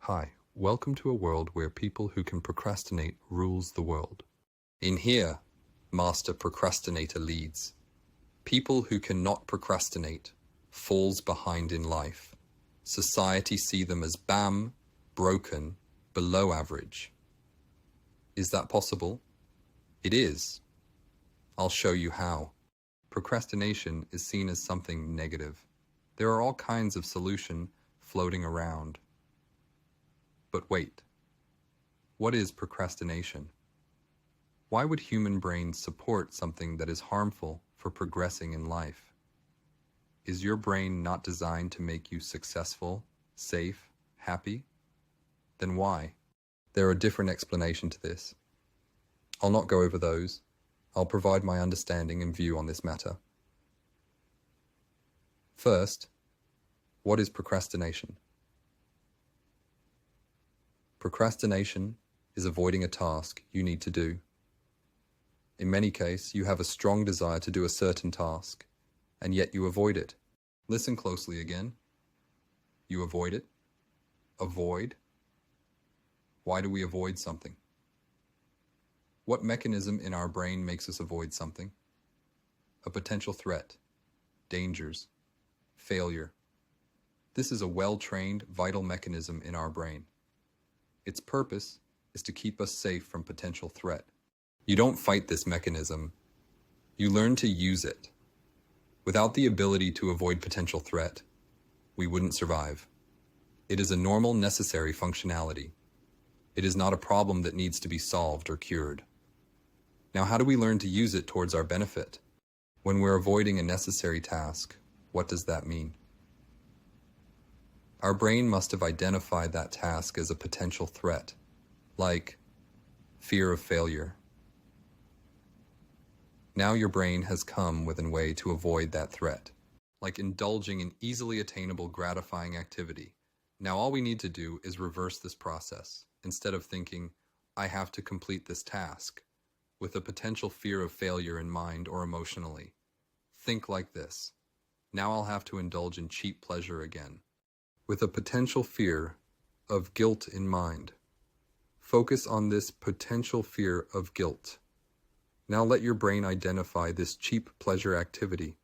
Hi, welcome to a world where people who can procrastinate rules the world. In here, Master Procrastinator leads. People who cannot procrastinate falls behind in life. Society see them as broken, below average. Is that possible? It is. I'll show you how. Procrastination is seen as something negative. There are all kinds of solutions floating around. But wait, what is procrastination? Why would human brains support something that is harmful for progressing in life? Is your brain not designed to make you successful, safe, happy? Then why? There are different explanations to this. I'll not go over those. I'll provide my understanding and view on this matter. First, what is procrastination? Procrastination is avoiding a task you need to do. In many cases, you have a strong desire to do a certain task, and yet you avoid it. Listen closely again. You avoid it. Avoid. Why do we avoid something? What mechanism in our brain makes us avoid something? A potential threat, dangers, failure. This is a well-trained, vital mechanism in our brain. Its purpose is to keep us safe from potential threat. You don't fight this mechanism. You learn to use it. Without the ability to avoid potential threat, we wouldn't survive. It is a normal, necessary functionality. It is not a problem that needs to be solved or cured. Now, how do we learn to use it towards our benefit? When we're avoiding a necessary task, what does that mean? Our brain must have identified that task as a potential threat, like fear of failure. Now your brain has come with a way to avoid that threat, like indulging in easily attainable, gratifying activity. Now all we need to do is reverse this process. Instead of thinking, I have to complete this task, with a potential fear of failure in mind or emotionally. Think like this. Now I'll have to indulge in cheap pleasure again. With a potential fear of guilt in mind. Focus on this potential fear of guilt. Now let your brain identify this cheap pleasure activity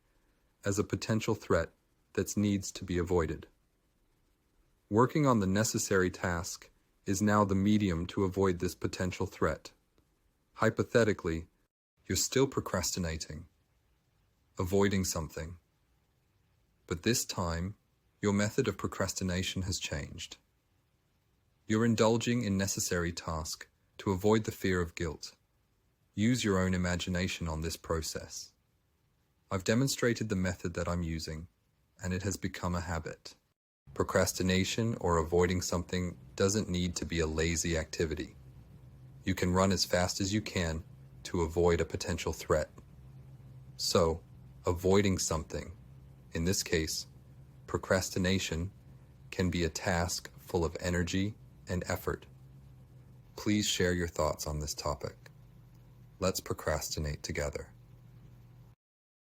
as a potential threat that needs to be avoided. Working on the necessary task is now the medium to avoid this potential threat. Hypothetically, you're still procrastinating, avoiding something. But this time, your method of procrastination has changed. You're indulging in necessary tasks to avoid the fear of guilt. Use your own imagination on this process. I've demonstrated the method that I'm using, and it has become a habit. Procrastination or avoiding something doesn't need to be a lazy activity. You can run as fast as you can to avoid a potential threat. So, avoiding something, in this case, procrastination, can be a task full of energy and effort. Please share your thoughts on this topic. Let's procrastinate together.